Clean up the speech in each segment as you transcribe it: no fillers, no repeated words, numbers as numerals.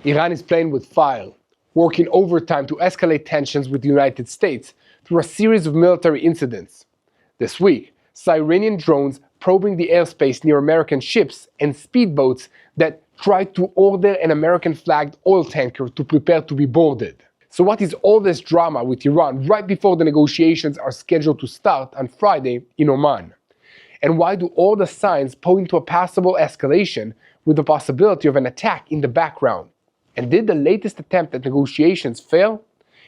Iran is playing with fire, working overtime to escalate tensions with the United States through a series of military incidents. This week, saw Iranian drones probing the airspace near American ships and speedboats that tried to order an American-flagged oil tanker to prepare to be boarded. So what is all this drama with Iran right before the negotiations are scheduled to start on Friday in Oman? And why do all the signs point to a possible escalation with the possibility of an attack in the background? And did the latest attempt at negotiations fail?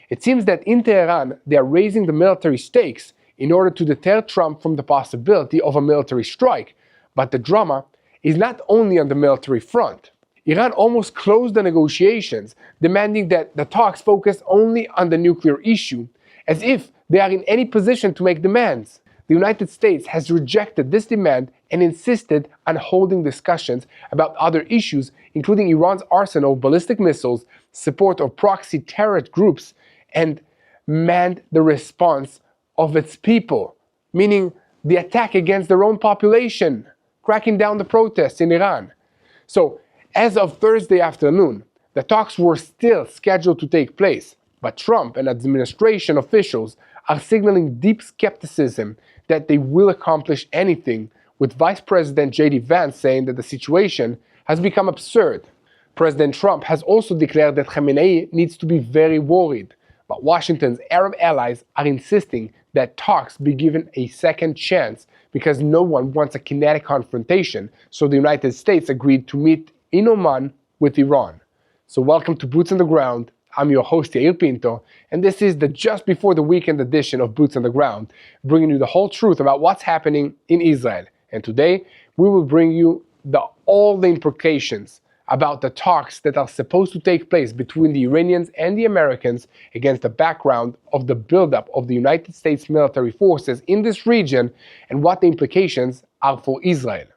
It seems that in Tehran, they are raising the military stakes in order to deter Trump from the possibility of a military strike. But the drama is not only on the military front. Iran almost closed the negotiations, demanding that the talks focus only on the nuclear issue, as if they are in any position to make demands. The United States has rejected this demand and insisted on holding discussions about other issues, including Iran's arsenal of ballistic missiles, support of proxy terrorist groups, and the response of its people, meaning the attack against their own population, cracking down the protests in Iran. So, as of Thursday afternoon, the talks were still scheduled to take place, but Trump and administration officials are signaling deep skepticism that they will accomplish anything, with Vice President J.D. Vance saying that the situation has become absurd. President Trump has also declared that Khamenei needs to be very worried, but Washington's Arab allies are insisting that talks be given a second chance because no one wants a kinetic confrontation, so the United States agreed to meet in Oman with Iran. So welcome to Boots on the Ground. I'm your host, Yair Pinto, and this is the just before the weekend edition of Boots on the Ground, bringing you the whole truth about what's happening in Israel. And today, we will bring you all the implications about the talks that are supposed to take place between the Iranians and the Americans against the background of the buildup of the United States military forces in this region and what the implications are for Israel.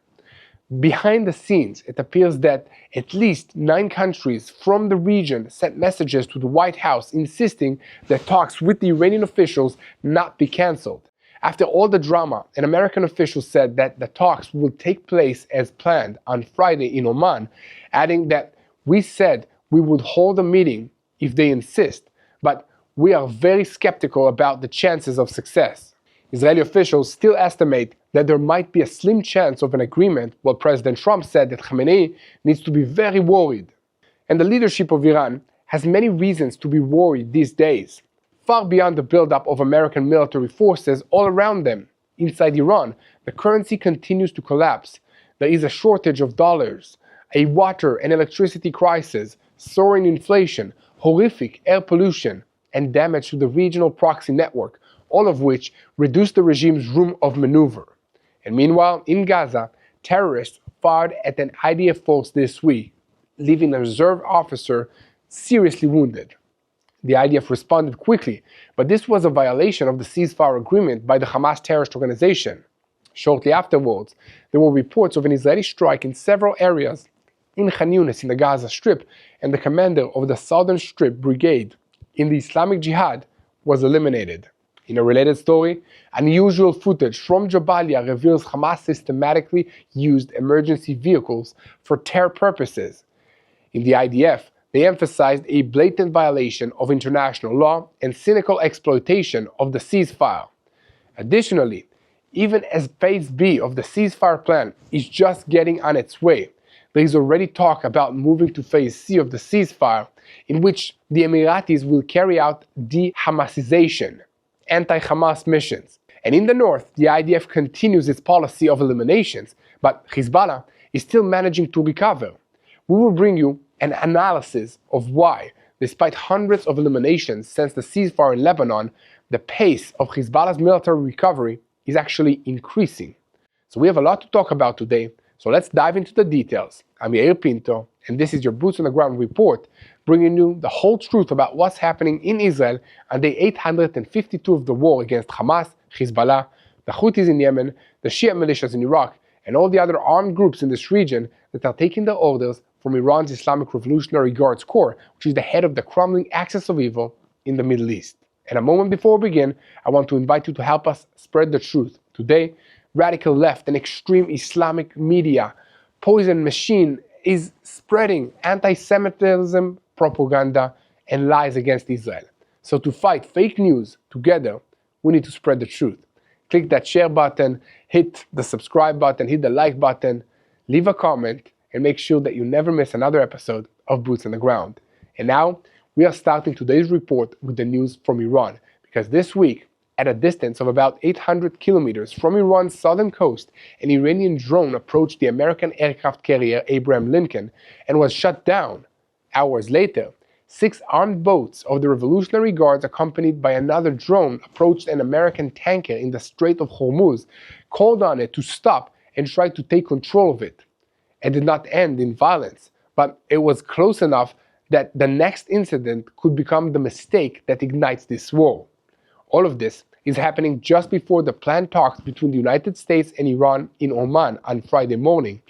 Behind the scenes, it appears that at least 9 countries from the region sent messages to the White House insisting that talks with the Iranian officials not be cancelled. After all the drama, an American official said that the talks will take place as planned on Friday in Oman, adding that we said we would hold a meeting if they insist, but we are very skeptical about the chances of success. Israeli officials still estimate that there might be a slim chance of an agreement, while President Trump said that Khamenei needs to be very worried. And the leadership of Iran has many reasons to be worried these days, far beyond the buildup of American military forces all around them. Inside Iran, the currency continues to collapse. There is a shortage of dollars, a water and electricity crisis, soaring inflation, horrific air pollution, and damage to the regional proxy network, all of which reduce the regime's room of maneuver. And meanwhile, in Gaza, terrorists fired at an IDF force this week, leaving a reserve officer seriously wounded. The IDF responded quickly, but this was a violation of the ceasefire agreement by the Hamas terrorist organization. Shortly afterwards, there were reports of an Israeli strike in several areas in Khan Yunis in the Gaza Strip, and the commander of the Southern Strip Brigade in the Islamic Jihad was eliminated. In a related story, unusual footage from Jabalia reveals Hamas systematically used emergency vehicles for terror purposes. In the IDF, they emphasized a blatant violation of international law and cynical exploitation of the ceasefire. Additionally, even as Phase B of the ceasefire plan is just getting on its way, there is already talk about moving to Phase C of the ceasefire, in which the Emiratis will carry out de-Hamasization, anti-Hamas missions. And in the north, the IDF continues its policy of eliminations, but Hezbollah is still managing to recover. We will bring you an analysis of why, despite hundreds of eliminations since the ceasefire in Lebanon, the pace of Hezbollah's military recovery is actually increasing. So we have a lot to talk about today, so let's dive into the details. I'm Yair Pinto, and this is your Boots on the Ground report, bringing you the whole truth about what's happening in Israel on day 852 of the war against Hamas, Hezbollah, the Houthis in Yemen, the Shia militias in Iraq, and all the other armed groups in this region that are taking their orders from Iran's Islamic Revolutionary Guards Corps, which is the head of the crumbling axis of evil in the Middle East. And a moment before we begin, I want to invite you to help us spread the truth. Today, radical left and extreme Islamic media, poison machine, is spreading anti-Semitism, propaganda, and lies against Israel. So to fight fake news together, we need to spread the truth. Click that share button, hit the subscribe button, hit the like button, leave a comment, and make sure that you never miss another episode of Boots on the Ground. And now, we are starting today's report with the news from Iran, because this week, at a distance of about 800 kilometers from Iran's southern coast, an Iranian drone approached the American aircraft carrier Abraham Lincoln and was shot down. Hours later, 6 armed boats of the Revolutionary Guards, accompanied by another drone, approached an American tanker in the Strait of Hormuz, called on it to stop, and tried to take control of it. It did not end in violence, but it was close enough that the next incident could become the mistake that ignites this war. All of this is happening just before the planned talks between the United States and Iran in Oman on Friday morning,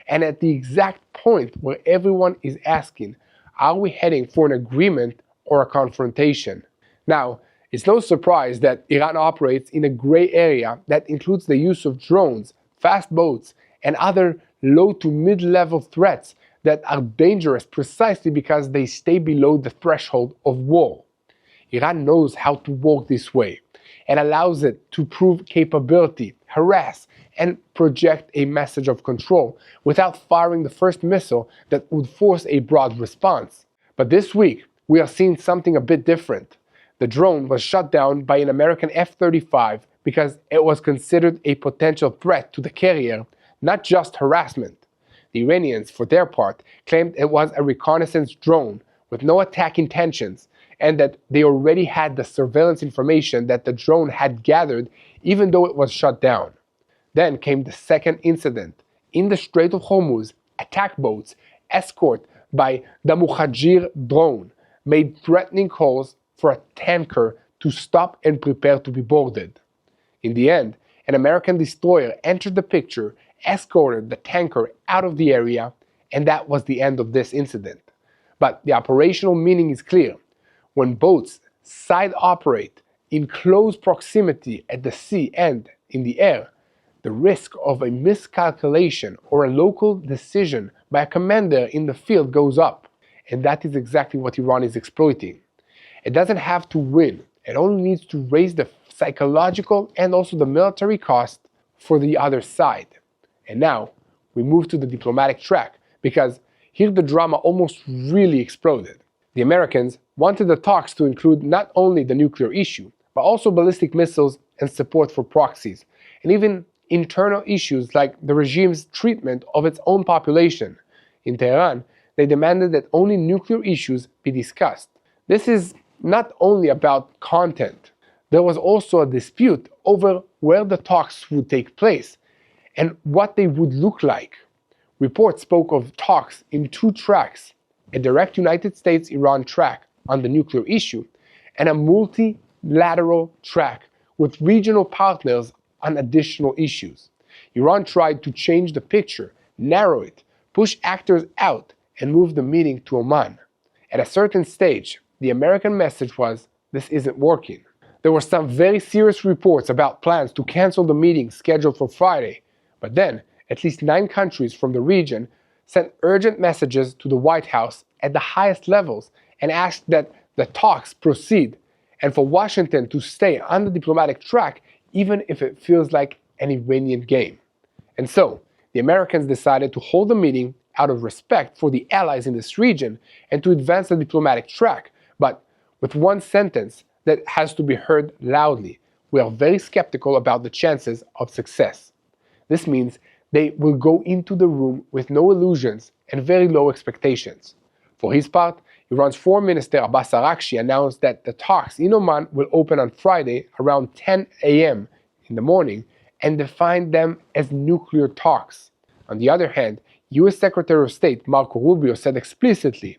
and at the exact point where everyone is asking, are we heading for an agreement or a confrontation? Now, it's no surprise that Iran operates in a gray area that includes the use of drones, fast boats, and other low to mid-level threats that are dangerous precisely because they stay below the threshold of war. Iran knows how to work this way and allows it to prove capability, harass, and project a message of control without firing the first missile that would force a broad response. But this week, we are seeing something a bit different. The drone was shot down by an American F-35 because it was considered a potential threat to the carrier, not just harassment. The Iranians, for their part, claimed it was a reconnaissance drone with no attack intentions, and that they already had the surveillance information that the drone had gathered even though it was shot down. Then came the second incident. In the Strait of Hormuz, attack boats, escorted by the Muhajir drone, made threatening calls for a tanker to stop and prepare to be boarded. In the end, an American destroyer entered the picture, escorted the tanker out of the area, and that was the end of this incident. But the operational meaning is clear. When boats side operate in close proximity at the sea and in the air, the risk of a miscalculation or a local decision by a commander in the field goes up. And that is exactly what Iran is exploiting. It doesn't have to win. It only needs to raise the psychological and also the military cost for the other side. And now, we move to the diplomatic track, because here the drama almost really exploded. The Americans wanted the talks to include not only the nuclear issue, but also ballistic missiles and support for proxies, and even internal issues like the regime's treatment of its own population. In Tehran, they demanded that only nuclear issues be discussed. This is not only about content. There was also a dispute over where the talks would take place and what they would look like. Reports spoke of talks in 2 tracks, a direct United States-Iran track on the nuclear issue, and a multilateral track with regional partners on additional issues. Iran tried to change the picture, narrow it, push actors out, and move the meeting to Oman. At a certain stage, the American message was, this isn't working. There were some very serious reports about plans to cancel the meeting scheduled for Friday, but then at least 9 countries from the region sent urgent messages to the White House at the highest levels and asked that the talks proceed, and for Washington to stay on the diplomatic track even if it feels like an Iranian game. And so, the Americans decided to hold the meeting out of respect for the allies in this region and to advance the diplomatic track, but with one sentence that has to be heard loudly: we are very skeptical about the chances of success. This means they will go into the room with no illusions and very low expectations. For his part, Iran's Foreign Minister Abbas Araghchi announced that the talks in Oman will open on Friday around 10 a.m. in the morning and defined them as nuclear talks. On the other hand, US Secretary of State Marco Rubio said explicitly,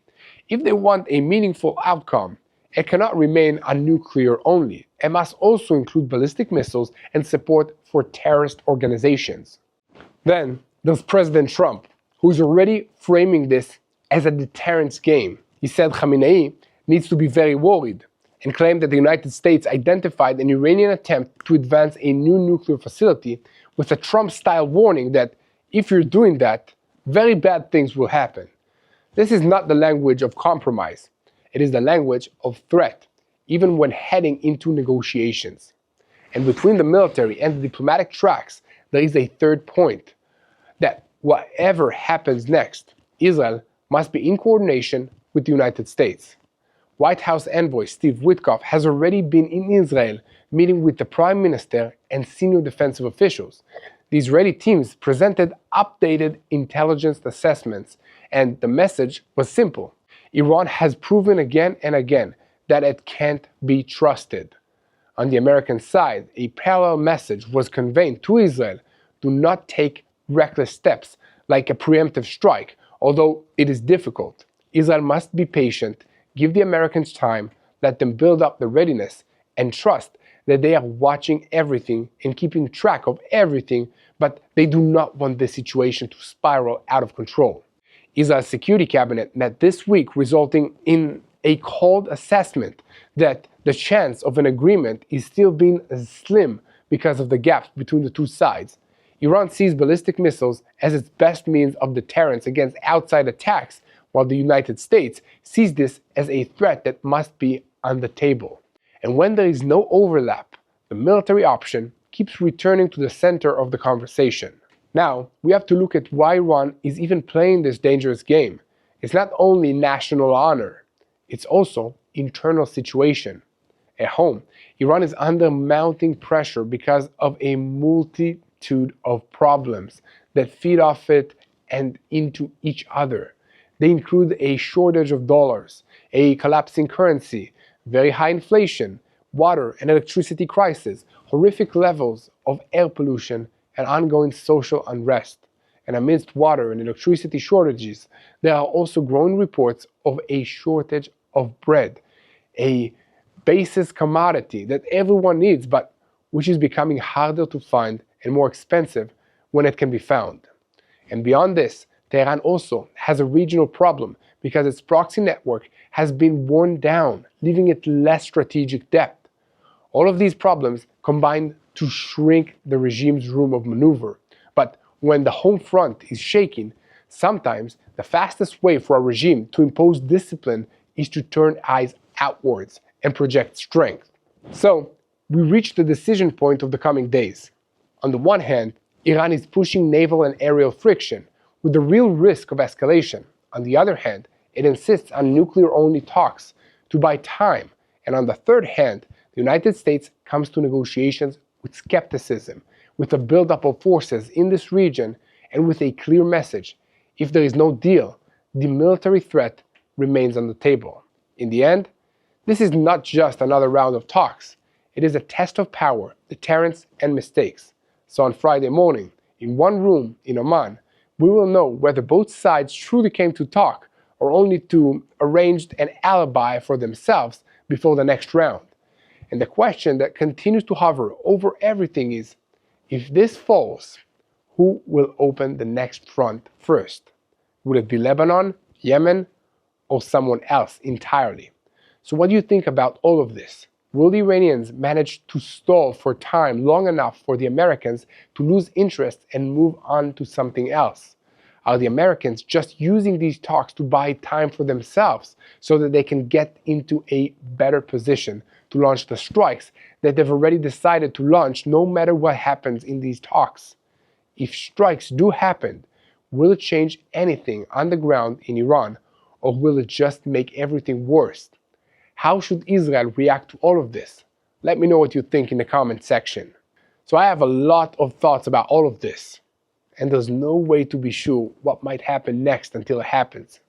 if they want a meaningful outcome, it cannot remain on nuclear only. It must also include ballistic missiles and support for terrorist organizations. Then there's President Trump, who is already framing this as a deterrence game. He said Khamenei needs to be very worried and claimed that the United States identified an Iranian attempt to advance a new nuclear facility with a Trump-style warning that if you're doing that, very bad things will happen. This is not the language of compromise. It is the language of threat, even when heading into negotiations. And between the military and the diplomatic tracks, there is a third point, that whatever happens next, Israel must be in coordination with the United States. White House envoy Steve Witkoff has already been in Israel meeting with the Prime Minister and senior defensive officials. The Israeli teams presented updated intelligence assessments, and the message was simple. Iran has proven again and again that it can't be trusted. On the American side, a parallel message was conveyed to Israel: do not take reckless steps like a preemptive strike, although it is difficult. Israel must be patient, give the Americans time, let them build up the readiness, and trust that they are watching everything and keeping track of everything, but they do not want the situation to spiral out of control. Israel's Security Cabinet met this week, resulting in a cold assessment that the chance of an agreement is still being slim because of the gaps between the two sides. Iran sees ballistic missiles as its best means of deterrence against outside attacks, while the United States sees this as a threat that must be on the table. And when there is no overlap, the military option keeps returning to the center of the conversation. Now, we have to look at why Iran is even playing this dangerous game. It's not only national honor, it's also internal situation. At home, Iran is under mounting pressure because of a multitude of problems that feed off it and into each other. They include a shortage of dollars, a collapsing currency, very high inflation, water and electricity crisis, horrific levels of air pollution, and ongoing social unrest. And amidst water and electricity shortages, there are also growing reports of a shortage of bread, a basis commodity that everyone needs, but which is becoming harder to find and more expensive when it can be found. And beyond this, Tehran also has a regional problem because its proxy network has been worn down, leaving it less strategic depth. All of these problems combine to shrink the regime's room of maneuver. But when the home front is shaking, sometimes the fastest way for a regime to impose discipline is to turn eyes outwards and project strength. So, we reach the decision point of the coming days. On the one hand, Iran is pushing naval and aerial friction, with the real risk of escalation. On the other hand, it insists on nuclear-only talks to buy time. And on the third hand, the United States comes to negotiations with skepticism, with a buildup of forces in this region, and with a clear message: if there is no deal, the military threat remains on the table. In the end, this is not just another round of talks. It is a test of power, deterrence, and mistakes. So on Friday morning, in one room in Oman, we will know whether both sides truly came to talk or only to arrange an alibi for themselves before the next round. And the question that continues to hover over everything is, if this falls, who will open the next front first? Will it be Lebanon, Yemen, or someone else entirely? So what do you think about all of this? Will the Iranians manage to stall for time long enough for the Americans to lose interest and move on to something else? Are the Americans just using these talks to buy time for themselves so that they can get into a better position to launch the strikes that they've already decided to launch no matter what happens in these talks? If strikes do happen, will it change anything on the ground in Iran, or will it just make everything worse? How should Israel react to all of this? Let me know what you think in the comment section. So I have a lot of thoughts about all of this, and there's no way to be sure what might happen next until it happens.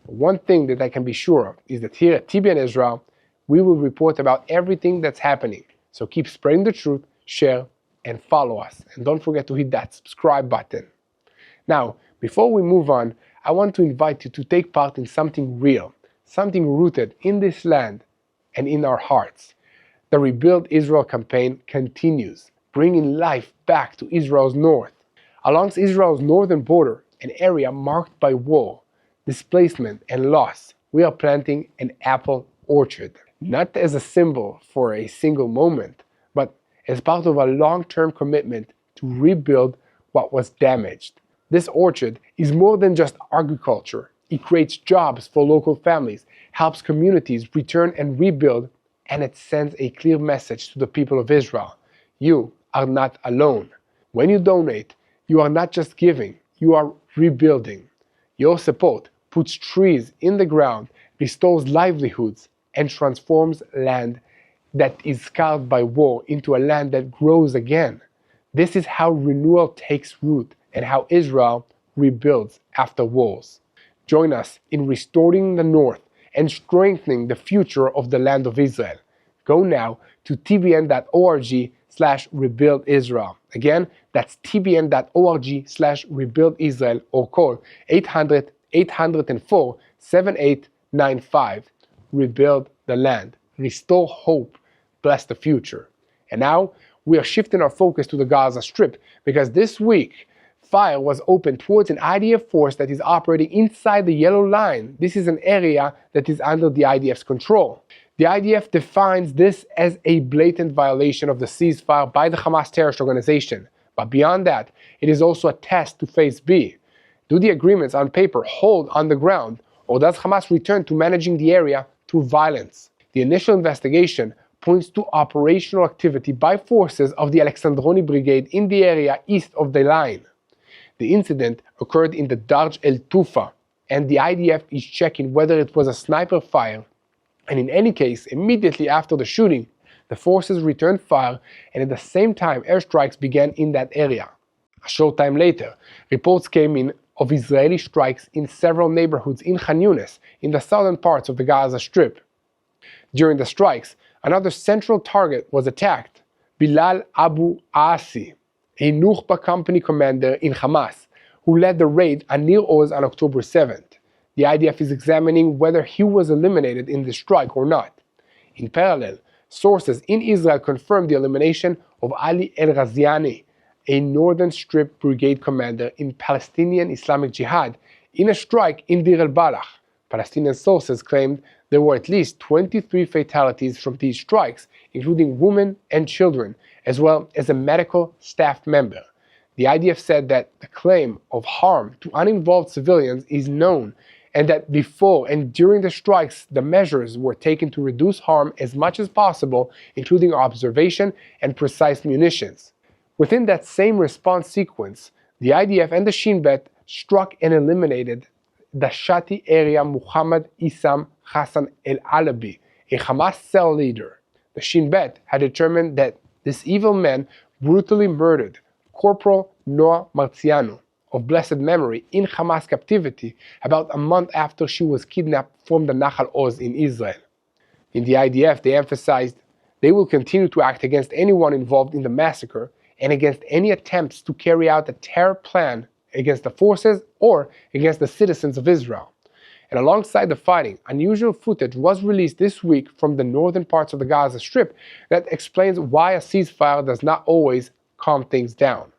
But one thing that I can be sure of is that here at TBN Israel, we will report about everything that's happening. So keep spreading the truth, share, and follow us. And don't forget to hit that subscribe button. Now, before we move on, I want to invite you to take part in something real, something rooted in this land and in our hearts. The Rebuild Israel campaign continues, bringing life back to Israel's north. Along Israel's northern border, an area marked by war, displacement, and loss, we are planting an apple orchard. Not as a symbol for a single moment, but as part of a long-term commitment to rebuild what was damaged. This orchard is more than just agriculture. It creates jobs for local families, helps communities return and rebuild, and it sends a clear message to the people of Israel. You are not alone. When you donate, you are not just giving, you are rebuilding. Your support puts trees in the ground, restores livelihoods, and transforms land that is scarred by war into a land that grows again. This is how renewal takes root and how Israel rebuilds after wars. Join us in restoring the North and strengthening the future of the land of Israel. Go now to tbn.org/rebuildisrael. Again, that's tbn.org/rebuildisrael or call 800-804-7895. Rebuild the land. Restore hope. Bless the future. And now, we are shifting our focus to the Gaza Strip because this week, fire was opened towards an IDF force that is operating inside the Yellow Line. This is an area that is under the IDF's control. The IDF defines this as a blatant violation of the ceasefire by the Hamas terrorist organization. But beyond that, it is also a test to Phase B. Do the agreements on paper hold on the ground, or does Hamas return to managing the area through violence? The initial investigation points to operational activity by forces of the Alexandroni Brigade in the area east of the line. The incident occurred in the Darj el-Tufa, and the IDF is checking whether it was a sniper fire. And in any case, immediately after the shooting, the forces returned fire, and at the same time airstrikes began in that area. A short time later, reports came in of Israeli strikes in several neighborhoods in Khan Yunis, in the southern parts of the Gaza Strip. During the strikes, another central target was attacked, Bilal Abu Asi, a Nukhba company commander in Hamas, who led the raid on Nir Oz on October 7th. The IDF is examining whether he was eliminated in the strike or not. In parallel, sources in Israel confirmed the elimination of Ali el-Ghaziani, a Northern Strip brigade commander in Palestinian Islamic Jihad, in a strike in Deir el-Balach. Palestinian sources claimed there were at least 23 fatalities from these strikes, including women and children, as well as a medical staff member. The IDF said that the claim of harm to uninvolved civilians is known, and that before and during the strikes, the measures were taken to reduce harm as much as possible, including observation and precise munitions. Within that same response sequence, the IDF and the Shin Bet struck and eliminated the Shati area Muhammad Issam Hassan el-Alabi, a Hamas cell leader. The Shin Bet had determined that this evil man brutally murdered Corporal Noah Marziano, of blessed memory, in Hamas captivity about a month after she was kidnapped from the Nahal Oz in Israel. In the IDF, they emphasized they will continue to act against anyone involved in the massacre and against any attempts to carry out a terror plan against the forces or against the citizens of Israel. And alongside the fighting, unusual footage was released this week from the northern parts of the Gaza Strip that explains why a ceasefire does not always calm things down.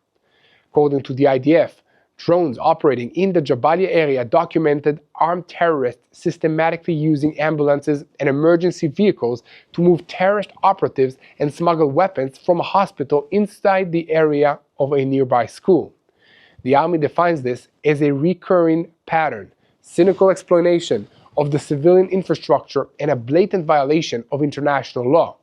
According to the IDF, drones operating in the Jabalia area documented armed terrorists systematically using ambulances and emergency vehicles to move terrorist operatives and smuggle weapons from a hospital inside the area of a nearby school. The army defines this as a recurring pattern, cynical exploitation of the civilian infrastructure, and a blatant violation of international law.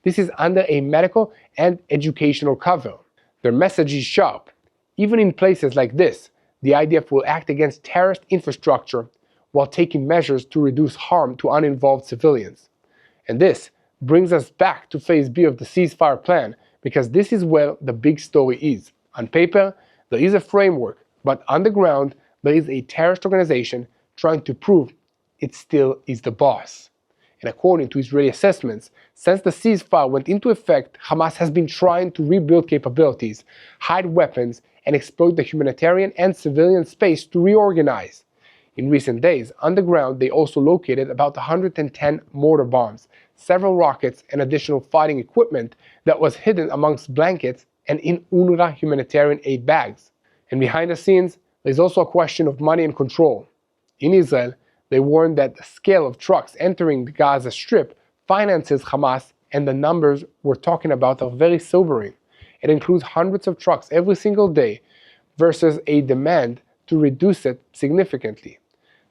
This is under a medical and educational cover. Their message is sharp. Even in places like this, the IDF will act against terrorist infrastructure while taking measures to reduce harm to uninvolved civilians. And this brings us back to Phase B of the ceasefire plan, because this is where the big story is. On paper, there is a framework, but on the ground, there is a terrorist organization trying to prove it still is the boss. And according to Israeli assessments, since the ceasefire went into effect, Hamas has been trying to rebuild capabilities, hide weapons, and exploit the humanitarian and civilian space to reorganize. In recent days, on the ground, they also located about 110 mortar bombs, several rockets, and additional fighting equipment that was hidden amongst blankets and in UNRWA humanitarian aid bags. And behind the scenes, there's also a question of money and control. In Israel, they warned that the scale of trucks entering the Gaza Strip finances Hamas, and the numbers we're talking about are very sobering. It includes hundreds of trucks every single day versus a demand to reduce it significantly.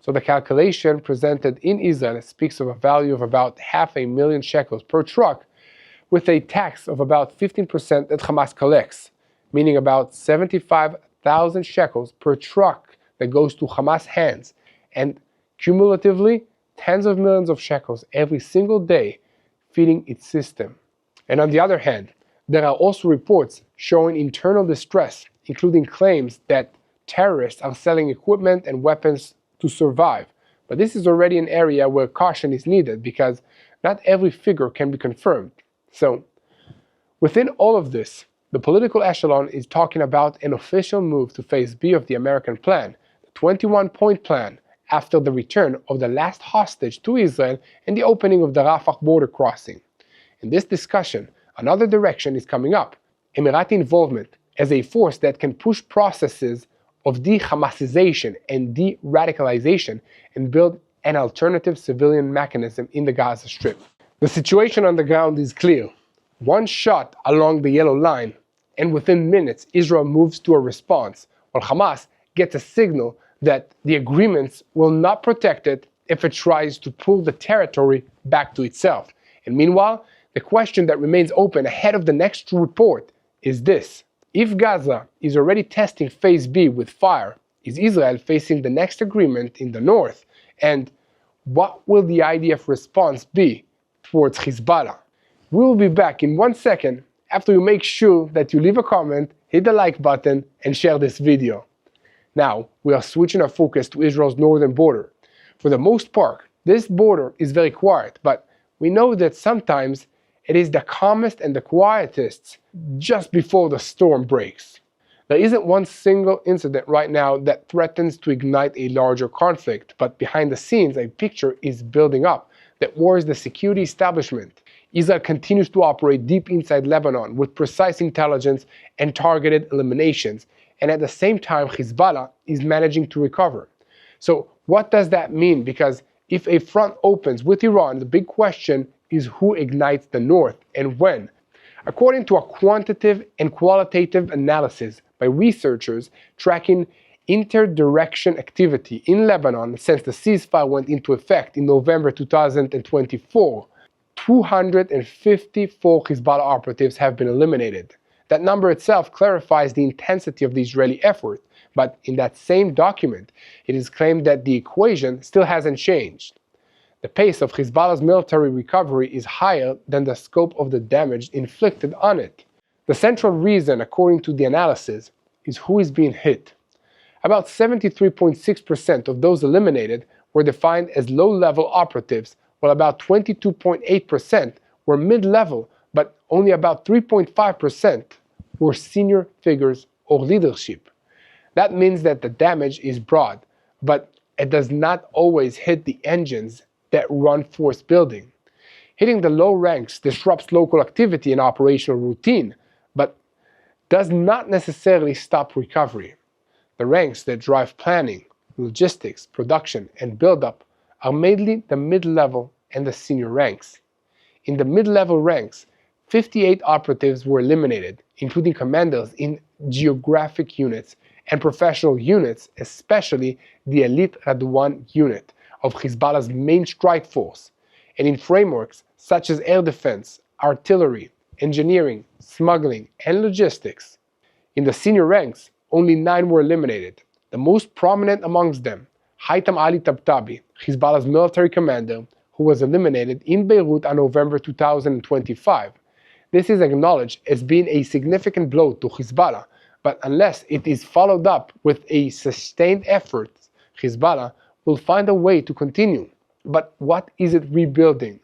So the calculation presented in Israel speaks of a value of about 500,000 shekels per truck, with a tax of about 15% that Hamas collects, meaning about 75,000 shekels per truck that goes to Hamas hands, and cumulatively tens of millions of shekels every single day feeding its system. And on the other hand, there are also reports showing internal distress, including claims that terrorists are selling equipment and weapons to survive. But this is already an area where caution is needed because not every figure can be confirmed. So, within all of this, the political echelon is talking about an official move to Phase B of the American plan, the 21-point plan, after the return of the last hostage to Israel and the opening of the Rafah border crossing. In this discussion, another direction is coming up: Emirati involvement as a force that can push processes of de-Hamasization and de-radicalization and build an alternative civilian mechanism in the Gaza Strip. The situation on the ground is clear. One shot along the yellow line, and within minutes Israel moves to a response, while Hamas gets a signal that the agreements will not protect it if it tries to pull the territory back to itself. And meanwhile, the question that remains open ahead of the next report is this: if Gaza is already testing Phase B with fire, is Israel facing the next agreement in the north? And what will the IDF response be towards Hezbollah? We will be back in 1 second after you make sure that you leave a comment, hit the like button, and share this video. Now, we are switching our focus to Israel's northern border. For the most part, this border is very quiet, but we know that sometimes it is the calmest and the quietest just before the storm breaks. There isn't one single incident right now that threatens to ignite a larger conflict, but behind the scenes a picture is building up that worries the security establishment. Israel continues to operate deep inside Lebanon with precise intelligence and targeted eliminations, and at the same time Hezbollah is managing to recover. So what does that mean? Because if a front opens with Iran, the big question is who ignites the north and when. According to a quantitative and qualitative analysis by researchers tracking interdirection activity in Lebanon since the ceasefire went into effect in November 2024, 254 Hezbollah operatives have been eliminated. That number itself clarifies the intensity of the Israeli effort, but in that same document, it is claimed that the equation still hasn't changed. The pace of Hezbollah's military recovery is higher than the scope of the damage inflicted on it. The central reason, according to the analysis, is who is being hit. About 73.6% of those eliminated were defined as low-level operatives, while about 22.8% were mid-level, but only about 3.5% were senior figures or leadership. That means that the damage is broad, but it does not always hit the engines that run force building. Hitting the low ranks disrupts local activity and operational routine, but does not necessarily stop recovery. The ranks that drive planning, logistics, production, and buildup are mainly the mid-level and the senior ranks. In the mid-level ranks, 58 operatives were eliminated, including commanders in geographic units and professional units, especially the elite Radwan unit of Hezbollah's main strike force, and in frameworks such as air defense, artillery, engineering, smuggling, and logistics. In the senior ranks, only 9 were eliminated. The most prominent amongst them, Haytham Ali Tabtabi, Hezbollah's military commander, who was eliminated in Beirut on November 2025. This is acknowledged as being a significant blow to Hezbollah, but unless it is followed up with a sustained effort, Hezbollah will find a way to continue. But what is it rebuilding?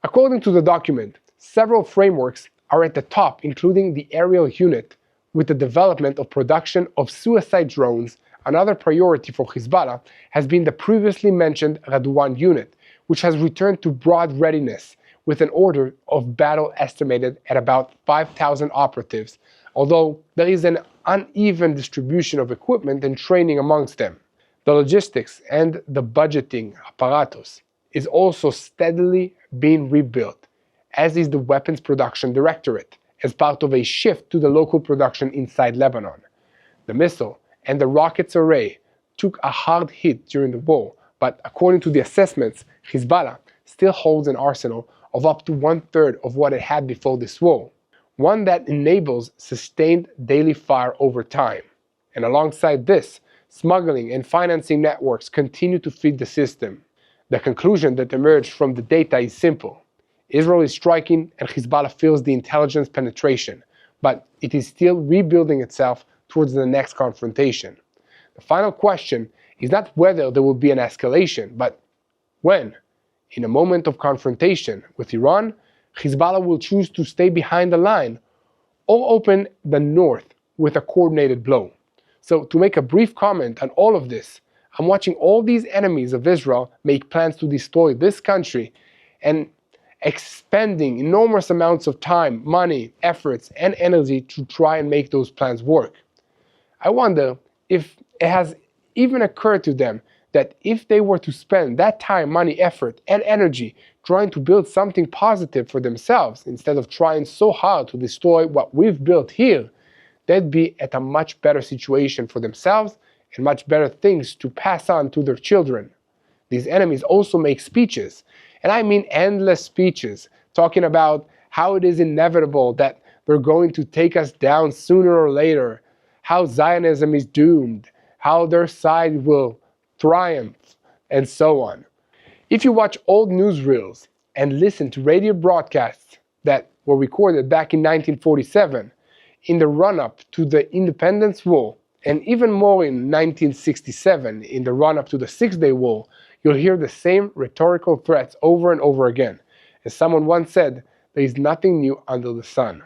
According to the document, several frameworks are at the top, including the aerial unit, with the development of production of suicide drones. Another priority for Hezbollah has been the previously mentioned Radwan unit, which has returned to broad readiness with an order of battle estimated at about 5,000 operatives, although there is an uneven distribution of equipment and training amongst them. The logistics and the budgeting apparatus is also steadily being rebuilt, as is the weapons production directorate, as part of a shift to the local production inside Lebanon. The missile and the rockets array, took a hard hit during the war, but according to the assessments, Hezbollah still holds an arsenal of up to 1/3 of what it had before this war, one that enables sustained daily fire over time. And alongside this, smuggling and financing networks continue to feed the system. The conclusion that emerged from the data is simple. Israel is striking and Hezbollah feels the intelligence penetration, but it is still rebuilding itself towards the next confrontation. The final question is not whether there will be an escalation, but when. In a moment of confrontation with Iran, Hezbollah will choose to stay behind the line or open the north with a coordinated blow. So to make a brief comment on all of this, I'm watching all these enemies of Israel make plans to destroy this country and expending enormous amounts of time, money, efforts, and energy to try and make those plans work. I wonder if it has even occurred to them that if they were to spend that time, money, effort, and energy trying to build something positive for themselves instead of trying so hard to destroy what we've built here, they'd be at a much better situation for themselves and much better things to pass on to their children. These enemies also make speeches, and I mean endless speeches, talking about how it is inevitable that they're going to take us down sooner or later, how Zionism is doomed, how their side will triumph, and so on. If you watch old newsreels and listen to radio broadcasts that were recorded back in 1947, in the run-up to the Independence War, and even more in 1967, in the run-up to the Six-Day War, you'll hear the same rhetorical threats over and over again. As someone once said, there is nothing new under the sun.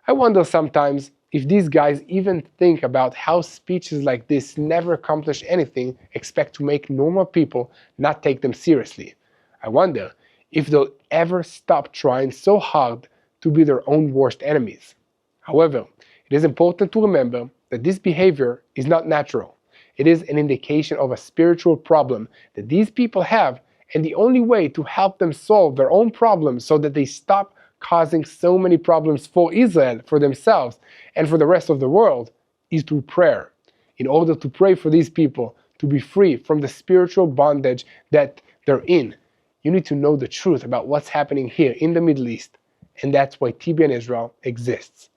I wonder sometimes if these guys even think about how speeches like this never accomplish anything except to make normal people not take them seriously. I wonder if they'll ever stop trying so hard to be their own worst enemies. However, it is important to remember that this behavior is not natural. It is an indication of a spiritual problem that these people have, and the only way to help them solve their own problems so that they stop causing so many problems for Israel, for themselves, and for the rest of the world, is through prayer. In order to pray for these people to be free from the spiritual bondage that they're in, you need to know the truth about what's happening here in the Middle East, and that's why TBN Israel exists.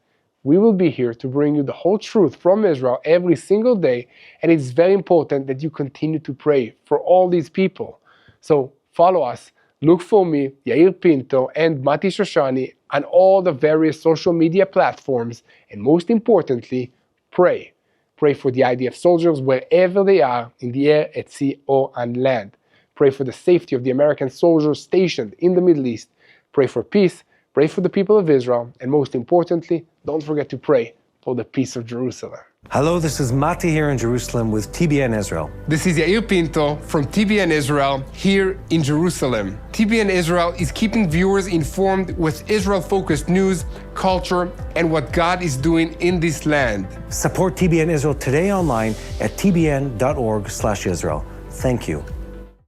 We will be here to bring you the whole truth from Israel every single day, and it's very important that you continue to pray for all these people. So follow us. Look for me, Yair Pinto, and Mati Shoshani on all the various social media platforms, and most importantly, pray. Pray for the IDF soldiers wherever they are, in the air, at sea, or on land. Pray for the safety of the American soldiers stationed in the Middle East. Pray for peace, pray for the people of Israel, and most importantly, don't forget to pray for the peace of Jerusalem. Hello, this is Mati here in Jerusalem with TBN Israel. This is Yair Pinto from TBN Israel here in Jerusalem. TBN Israel is keeping viewers informed with Israel-focused news, culture, and what God is doing in this land. Support TBN Israel today online at tbn.org/Israel. Thank you.